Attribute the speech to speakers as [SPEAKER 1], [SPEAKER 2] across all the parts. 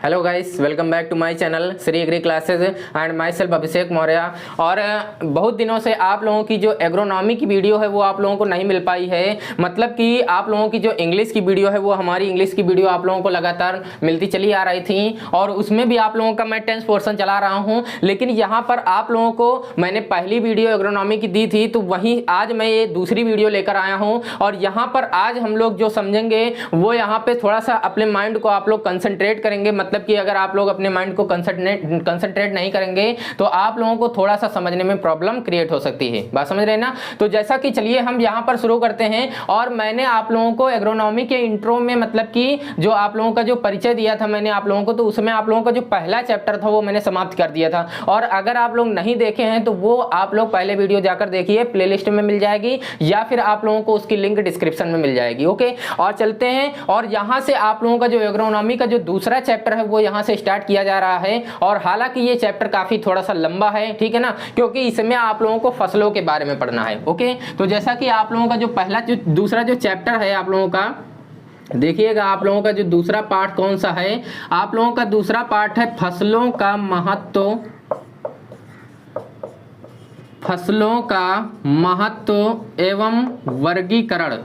[SPEAKER 1] Hello guys, welcome back to my channel Shri agri classes and myself Abhishek Maurya. और बहुत दिनों से आप लोगों की जो एग्रोनॉमी की वीडियो है वो आप लोगों को नहीं मिल पाई है। मतलब कि आप लोगों की जो इंग्लिश की वीडियो है वो हमारी इंग्लिश की वीडियो आप लोगों को लगातार मिलती चली आ रही थी और उसमें भी आप लोगों का मैं टेंस पोर्शन चला रहा हूँ। लेकिन यहाँ पर आप लोगों को मैंने पहली वीडियो एग्रोनॉमी की दी थी, तो वहीं आज मैं ये दूसरी वीडियो लेकर आया हूँ। और यहाँ पर आज हम लोग जो समझेंगे वो यहाँ पे थोड़ा सा अपने माइंड को आप लोग कंसंट्रेट करेंगे। मतलब कि अगर आप लोग अपने माइंड को कंसंट्रेट नहीं करेंगे तो आप लोगों को थोड़ा सा समझने में प्रॉब्लम क्रिएट हो सकती है। बात समझ रहे हैं ना। तो जैसा कि चलिए हम यहाँ पर शुरू करते हैं। और मैंने आप लोगों को एग्रोनॉमी के इंट्रो में मतलब कि जो आप लोगों का जो परिचय दिया था मैंने आप लोगों को, तो उसमें आप लोगों का जो पहला चैप्टर था वो मैंने समाप्त कर दिया था। और अगर आप लोग नहीं देखे हैं तो वो आप लोग पहले वीडियो जाकर देखिए, प्लेलिस्ट में मिल जाएगी या फिर आप लोगों को उसकी लिंक डिस्क्रिप्शन में मिल जाएगी। ओके, और चलते हैं। और यहाँ से आप लोगों का जो एग्रोनॉमी का जो दूसरा चैप्टर है वो यहाँ से स्टार्ट किया जा रहा है। और हालांकि ये चैप्टर काफी थोड़ा सा लंबा है, ठीक है ना, क्योंकि इसमें आप लोगों को फसलों के बारे में पढ़ना है। ओके, तो जैसा कि आप लोगों का जो पहला जो दूसरा जो चैप्टर है आप लोगों का देखिएगा, आप लोगों का जो दूसरा पार्ट कौन सा है, आप लोगों का दूसरा पार्ट है फसलों का महत्व, फसलों का महत्व एवं वर्गीकरण।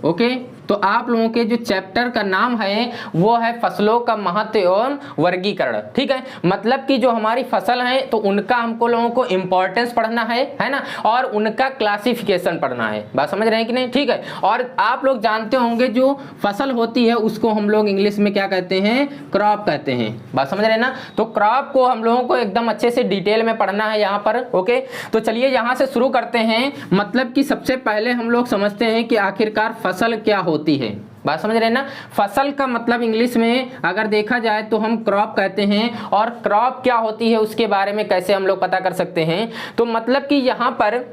[SPEAKER 1] ओके, तो आप लोगों के जो चैप्टर का नाम है वो है फसलों का महत्व एवं वर्गीकरण। ठीक है, मतलब कि जो हमारी फसल है तो उनका हमको लोगों को इंपॉर्टेंस पढ़ना है ना, और उनका क्लासिफिकेशन पढ़ना है। बात समझ रहे हैं कि नहीं। ठीक है, और आप लोग जानते होंगे जो फसल होती है उसको हम लोग इंग्लिश में क्या कहते हैं, क्रॉप कहते हैं। बात समझ रहे हैं ना। तो क्रॉप को हम लोगों को एकदम अच्छे से डिटेल में पढ़ना है यहाँ पर। ओके, तो चलिए यहाँ से शुरू करते हैं। मतलब कि सबसे पहले हम लोग समझते हैं कि आखिरकार फसल क्या होती है। बात समझ रहे हैं ना। फसल का मतलब इंग्लिश में अगर देखा जाए तो हम क्रॉप कहते हैं। और क्रॉप क्या होती है उसके बारे में कैसे हम लोग पता कर सकते हैं, तो मतलब कि यहाँ पर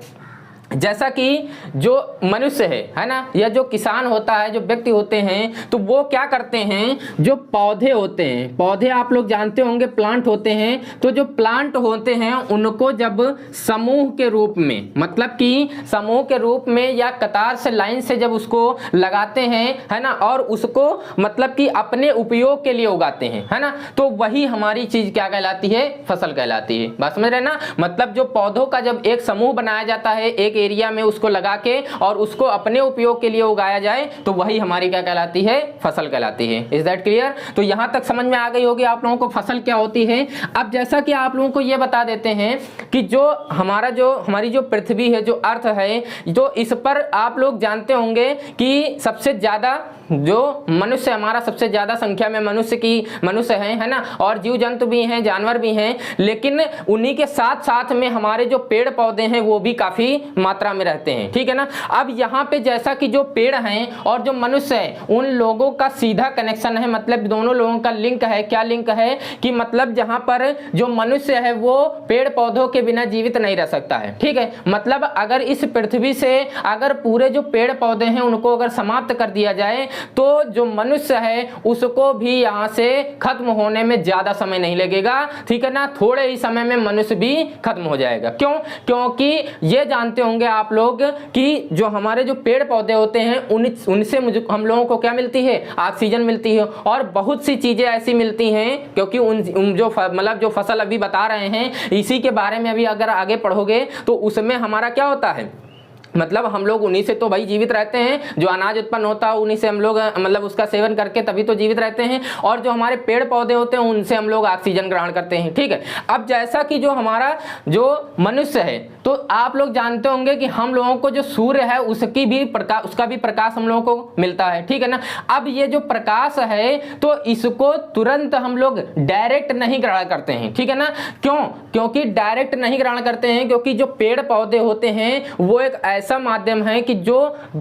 [SPEAKER 1] जैसा कि जो मनुष्य है ना, या जो किसान होता है, जो व्यक्ति होते हैं, तो वो क्या करते हैं, जो पौधे होते हैं, पौधे आप लोग जानते होंगे प्लांट होते हैं, तो जो प्लांट होते हैं उनको जब समूह के रूप में, मतलब कि समूह के रूप में या कतार से लाइन से जब उसको लगाते हैं, है ना, और उसको मतलब कि अपने उपयोग के लिए उगाते हैं, है ना, तो वही हमारी चीज क्या कहलाती है, फसल कहलाती है। बात समझ रहे हैं ना। मतलब जो पौधों का जब एक समूह बनाया जाता है एक एरिया में, उसको लगा के और उसको अपने उपयोग के लिए उगाया जाए, तो वही हमारी क्या कहलाती है, फसल कहलाती है। Is that clear. तो यहां तक समझ में आ गई होगी आप लोगों को फसल क्या होती है। अब जैसा कि आप लोगों को यह बता देते हैं कि जो हमारी जो पृथ्वी है, जो अर्थ है, तो इस पर आप लोग जानते होंगे कि सबसे ज्यादा जो मनुष्य, हमारा सबसे ज्यादा संख्या में मनुष्य है ना, और जीव जंतु भी हैं, जानवर भी हैं, लेकिन उन्हीं के साथ साथ में हमारे जो पेड़ पौधे हैं वो भी काफी मात्रा में रहते हैं। ठीक है ना। अब यहाँ पे जैसा कि जो पेड़ हैं और जो मनुष्य है उन लोगों का सीधा कनेक्शन है, मतलब दोनों लोगों का लिंक है। क्या लिंक है कि मतलब जहाँ पर जो मनुष्य है वो पेड़ पौधों के बिना जीवित नहीं रह सकता है। ठीक है, मतलब अगर इस पृथ्वी से अगर पूरे जो पेड़ पौधे हैं उनको अगर समाप्त कर दिया जाए तो जो मनुष्य है उसको भी यहाँ से खत्म होने में ज्यादा समय नहीं लगेगा। ठीक है ना, थोड़े ही समय में मनुष्य भी खत्म हो जाएगा। क्यों? क्योंकि ये जानते होंगे आप लोग कि जो हमारे जो पेड़ पौधे होते हैं उनसे हम लोगों को क्या मिलती है, ऑक्सीजन मिलती है, और बहुत सी चीजें ऐसी मिलती हैं। क्योंकि उन जो मतलब जो फसल अभी बता रहे हैं इसी के बारे में अभी अगर आगे पढ़ोगे तो उसमें हमारा क्या होता है, मतलब हम लोग उन्हीं से तो भाई जीवित रहते हैं। जो अनाज उत्पन्न होता है उन्हीं से हम लोग मतलब उसका सेवन करके तभी तो जीवित रहते हैं। और जो हमारे पेड़ पौधे होते हैं उनसे हम लोग ऑक्सीजन ग्रहण करते हैं। ठीक है, अब जैसा कि जो हमारा जो मनुष्य है, तो आप लोग जानते होंगे कि हम लोगों को जो सूर्य है उसका भी प्रकाश हम लोगों को मिलता है। ठीक है ना। अब ये जो प्रकाश है तो इसको तुरंत हम लोग डायरेक्ट नहीं ग्रहण करते हैं। ठीक है ना। क्यों? क्योंकि डायरेक्ट नहीं ग्रहण करते हैं क्योंकि जो पेड़ पौधे होते हैं वो एक ऐसा माध्यम है कि जो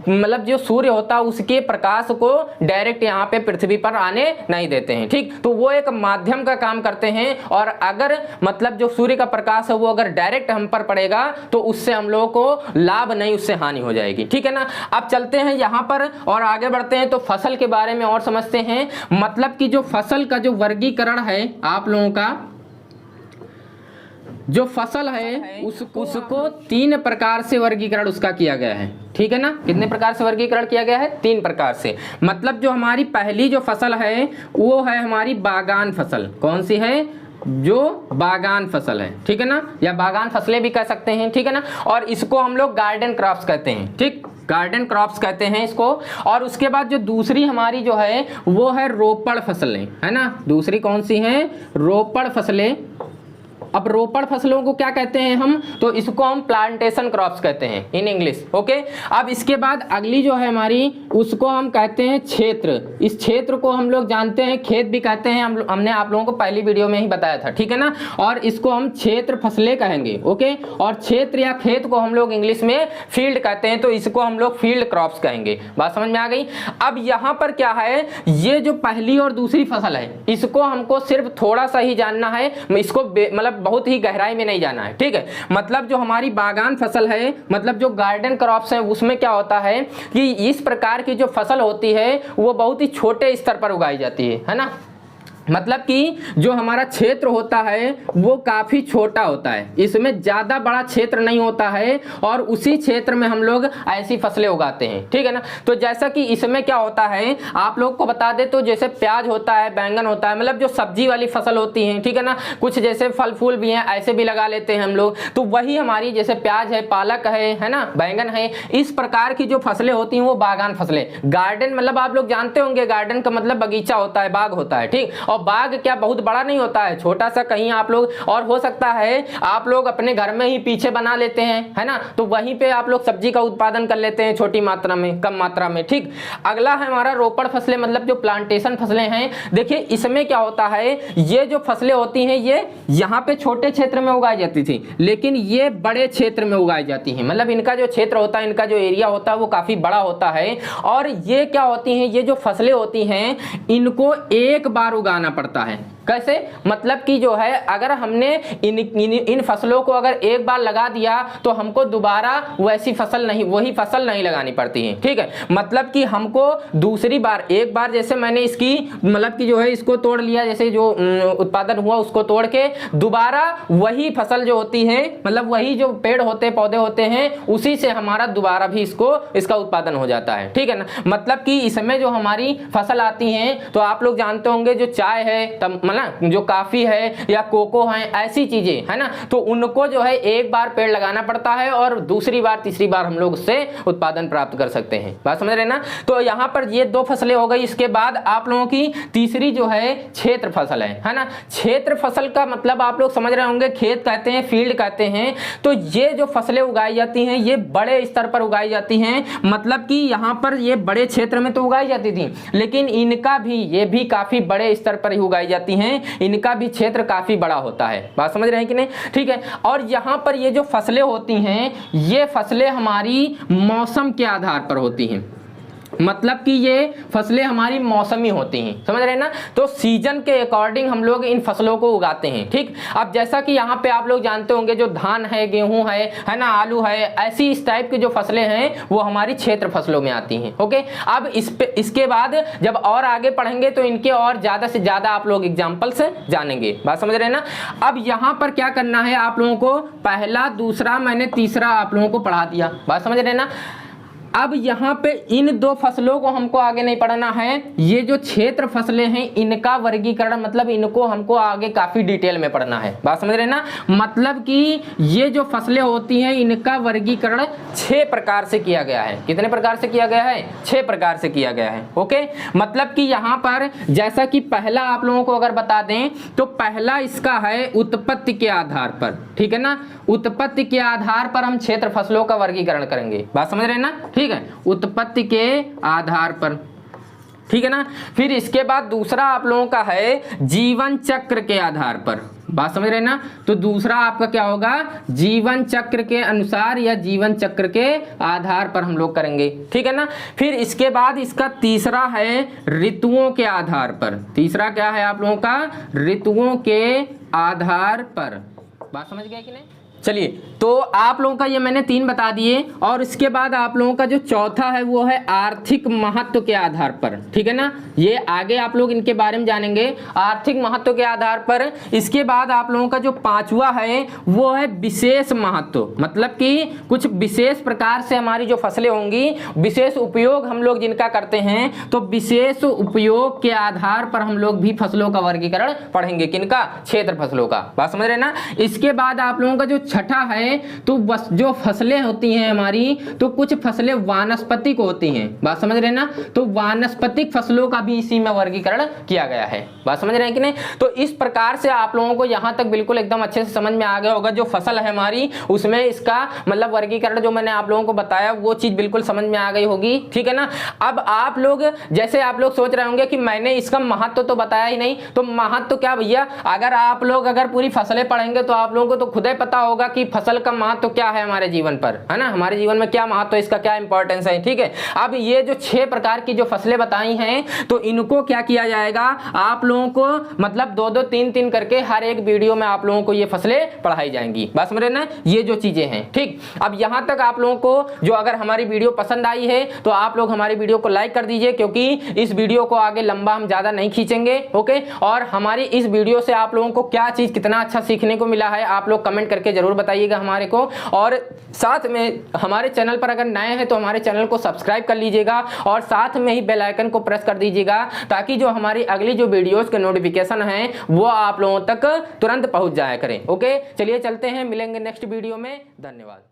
[SPEAKER 1] मतलब जो सूर्य होता है उसके प्रकाश को डायरेक्ट यहाँ पे पृथ्वी पर आने नहीं देते हैं। ठीक, तो वो एक माध्यम का काम करते हैं। और अगर मतलब जो सूर्य का प्रकाश है वो अगर डायरेक्ट हम पर पड़ेगा तो उससे हम लोगों को लाभ नहीं, उससे हानि हो जाएगी। ठीक है ना। अब चलते हैं यहाँ पर और आगे बढ़ते हैं, तो फसल के बारे में और समझते हैं। मतलब कि जो फसल का जो वर्गीकरण है आप लोगों का, जो फसल है उसको 3 प्रकार से वर्गीकरण उसका किया गया है, ठीक है ना। कितने प्रकार से वर्गीकरण किया गया है? 3 प्रकार से। मतलब जो हमारी पहली जो फसल है वो है हमारी बागान फसल। कौन सी है? जो बागान फसल है, ठीक है ना, या बागान फसलें भी कह सकते हैं, ठीक है ना। और इसको हम लोग गार्डन क्रॉप्स कहते हैं, ठीक, गार्डन क्रॉप्स कहते हैं इसको। और उसके बाद जो दूसरी हमारी जो है वो है रोपड़ फसलें, है ना। दूसरी कौन सी है? रोपड़ फसलें। अब रोपड़ फसलों को क्या कहते हैं हम? तो इसको हम प्लांटेशन क्रॉप्स कहते हैं इन इंग्लिश, ओके। अब इसके बाद अगली जो है हमारी उसको हम कहते हैं क्षेत्र। इस क्षेत्र को हम लोग जानते हैं खेत भी कहते हैं, हमने आप लोगों को पहली वीडियो में ही बताया था, ठीक है ना। और इसको हम क्षेत्र फसलें कहेंगे, ओके। और क्षेत्र या खेत को हम लोग इंग्लिश में फील्ड कहते हैं, तो इसको हम लोग फील्ड क्रॉप्स कहेंगे। बात समझ में आ गई? अब यहाँ पर क्या है, ये जो पहली और दूसरी फसल है इसको हमको सिर्फ थोड़ा सा ही जानना है, इसको मतलब बहुत ही गहराई में नहीं जाना है, ठीक है। मतलब जो हमारी बागान फसल है, मतलब जो गार्डन क्रॉप्स है, उसमें क्या होता है कि इस प्रकार की जो फसल होती है वो बहुत ही छोटे स्तर पर उगाई जाती है ना। मतलब कि जो हमारा क्षेत्र होता है वो काफ़ी छोटा होता है, इसमें ज़्यादा बड़ा क्षेत्र नहीं होता है, और उसी क्षेत्र में हम लोग ऐसी फसलें उगाते हैं, ठीक है ना। तो जैसा कि इसमें क्या होता है आप लोग को बता दे, तो जैसे प्याज होता है, बैंगन होता है, मतलब जो सब्जी वाली फसल होती है, ठीक है ना। कुछ जैसे फल फूल भी हैं ऐसे भी लगा लेते हैं हम लोग, तो वही हमारी जैसे प्याज है, पालक है ना, बैंगन है, इस प्रकार की जो फसलें होती हैं वो बागान फसलें। गार्डन मतलब आप लोग जानते होंगे, गार्डन का मतलब बगीचा होता है, बाग होता है, ठीक। और बाग क्या बहुत बड़ा नहीं होता है, छोटा सा कहीं आप लोग, और हो सकता है आप लोग अपने घर में ही पीछे बना लेते हैं, है ना, तो वहीं पे आप लोग सब्जी का उत्पादन कर लेते हैं छोटी मात्रा में, कम मात्रा में, ठीक। अगला है हमारा रोपड़ फसलें, मतलब जो प्लांटेशन फसलें हैं। देखिए इसमें क्या होता है, ये जो फसलें होती हैं ये यहाँ पे छोटे क्षेत्र में उगाई जाती थी, लेकिन ये बड़े क्षेत्र में उगाई जाती हैं। मतलब इनका जो क्षेत्र होता है, इनका जो एरिया होता है वो काफी बड़ा होता है। और ये क्या होती हैं, ये जो फसलें होती हैं इनको एक बार उगाना पड़ता है। कैसे? मतलब कि जो है अगर हमने इन फसलों को अगर एक बार लगा दिया तो हमको दोबारा वही फसल नहीं लगानी पड़ती है, ठीक है। मतलब कि हमको दूसरी बार, एक बार जैसे मैंने इसकी मतलब कि जो है इसको तोड़ लिया, जैसे जो उत्पादन हुआ उसको तोड़ के दोबारा वही फसल जो होती है, मतलब वही जो पेड़ होते पौधे होते हैं उसी से हमारा दोबारा भी इसका उत्पादन हो जाता है, ठीक है ना। मतलब कि इसमें जो हमारी फसल आती है, तो आप लोग जानते होंगे जो चाय है, जो काफी है या कोको है, ऐसी चीजें है ना, तो उनको जो है एक बार पेड़ लगाना पड़ता है और दूसरी बार तीसरी बार हम लोग उससे उत्पादन प्राप्त कर सकते हैं। बात समझ रहे ना। तो यहाँ पर ये 2 फसलें हो गई। इसके बाद आप लोगों की तीसरी जो है क्षेत्र फसल है ना। क्षेत्र फसल का मतलब आप लोग समझ रहे होंगे, खेत कहते हैं, फील्ड कहते हैं। तो ये जो फसलें उगाई जाती हैं ये बड़े स्तर पर उगाई जाती हैं, मतलब कि यहाँ पर ये बड़े क्षेत्र में तो उगाई जाती थी, लेकिन इनका भी, ये भी काफी बड़े स्तर पर ही उगाई जाती हैं, इनका भी क्षेत्र काफी बड़ा होता है। बात समझ रहे हैं कि नहीं? ठीक है। और यहां पर ये जो फसलें होती हैं ये फसलें हमारी मौसम के आधार पर होती हैं, मतलब कि ये फसलें हमारी मौसमी होती हैं, समझ रहे हैं ना। तो सीजन के अकॉर्डिंग हम लोग इन फसलों को उगाते हैं, ठीक। अब जैसा कि यहाँ पे आप लोग जानते होंगे जो धान है, गेहूं है ना, आलू है, ऐसी इस टाइप की जो फसलें हैं वो हमारी क्षेत्र फसलों में आती हैं, ओके। अब इसके बाद जब और आगे पढ़ेंगे तो इनके और ज्यादा से ज्यादा आप लोग एग्जाम्पल्स जानेंगे। बात समझ रहे हैं ना। अब यहाँ पर क्या करना है आप लोगों को, पहला दूसरा मैंने तीसरा आप लोगों को पढ़ा दिया। बात समझ रहे हैं ना। अब यहाँ पे इन 2 फसलों को हमको आगे नहीं पढ़ना है, ये जो क्षेत्र फसलें हैं इनका वर्गीकरण, मतलब इनको हमको आगे काफी डिटेल में पढ़ना है। बात समझ रहे हैं ना। मतलब कि ये जो फसलें होती हैं इनका वर्गीकरण 6 प्रकार से किया गया है। कितने प्रकार से किया गया है? 6 प्रकार से किया गया है, ओके। मतलब कि यहाँ पर जैसा कि पहला आप लोगों को अगर बता दें तो पहला इसका है उत्पत्ति के आधार पर, ठीक है ना। उत्पत्ति के आधार पर हम क्षेत्र फसलों का वर्गीकरण करेंगे। बात समझ रहे हैं ना, ठीक है। उत्पत्ति के आधार पर, ठीक है ना। फिर इसके बाद दूसरा आप लोगों का है जीवन चक्र के आधार पर। बात समझ रहे हैं ना। तो दूसरा आपका क्या होगा, जीवन चक्र के अनुसार या जीवन चक्र के आधार पर हम लोग करेंगे, ठीक है ना। फिर इसके बाद इसका तीसरा है ऋतुओं के आधार पर। तीसरा क्या है आप लोगों का, ऋतुओं के आधार पर। बात समझ गए कि नहीं? चलिए, तो आप लोगों का ये मैंने 3 बता दिए, और इसके बाद आप लोगों का जो चौथा है वो है आर्थिक महत्व के आधार पर, ठीक है ना। ये आगे आप लोग इनके बारे में जानेंगे आर्थिक महत्व के आधार पर। इसके बाद आप लोगों का जो 5वां है वो है विशेष महत्व, मतलब कि कुछ विशेष प्रकार से हमारी जो फसलें होंगी, विशेष उपयोग हम लोग जिनका करते हैं, तो विशेष उपयोग के आधार पर हम लोग भी फसलों का वर्गीकरण पढ़ेंगे। किनका? क्षेत्र फसलों का। बात समझ रहे ना। इसके बाद आप लोगों का जो छठा है, तो जो फसलें होती हैं हमारी, तो कुछ फसलें वानस्पतिक होती हैं। बात समझ रहे ना। तो वानस्पतिक फसलों का भी इसी में वर्गीकरण किया गया है। बात समझ रहे हैं कि नहीं। तो इस प्रकार से आप लोगों को यहां तक बिल्कुल एकदम अच्छे से समझ में आ गया होगा। जो फसल है हमारी, उसमें इसका मतलब वर्गीकरण जो मैंने आप लोगों को बताया, वो चीज बिल्कुल समझ में आ गई होगी, ठीक है ना। अब आप लोग जैसे आप लोग सोच रहे होंगे कि मैंने इसका महत्व तो बताया ही नहीं, तो महत्व क्या भैया, अगर आप लोग अगर पूरी फसलें पढ़ेंगे तो आप लोगों को तो खुद ही पता होगा कि फसल का महत्व क्या है हमारे जीवन पर, है ना। हमारे जीवन में क्या महत्व है, इसका क्या इंपॉर्टेंस है, ठीक है। अब ये जो 6 प्रकार की जो फसलें बताई हैं, तो इनको क्या किया जाएगा, आप लोगों को मतलब 2-2, 3-3 करके हर एक वीडियो में आप लोगों को ये फसलें पढ़ाई जाएंगी। बस समझ रहे ना, ये जो चीजें हैं, ठीक। अब यहां तक आप लोगों को जो अगर हमारी वीडियो पसंद आई है तो आप लोग हमारी वीडियो को लाइक कर दीजिए, क्योंकि इस वीडियो को आगे लंबा हम ज्यादा नहीं खींचेंगे, ओके। और हमारी इस वीडियो से आप लोगों को क्या चीज कितना अच्छा सीखने को मिला है, आप लोग कमेंट करके जरूर बताइएगा हमारे को। और साथ में हमारे चैनल पर अगर नए हैं तो हमारे चैनल को सब्सक्राइब कर लीजिएगा, और साथ में ही बेल आइकन को प्रेस कर दीजिएगा, ताकि जो हमारी अगली जो वीडियोस के नोटिफिकेशन है वो आप लोगों तक तुरंत पहुंच जाया करें, ओके। चलिए चलते हैं, मिलेंगे नेक्स्ट वीडियो में। धन्यवाद।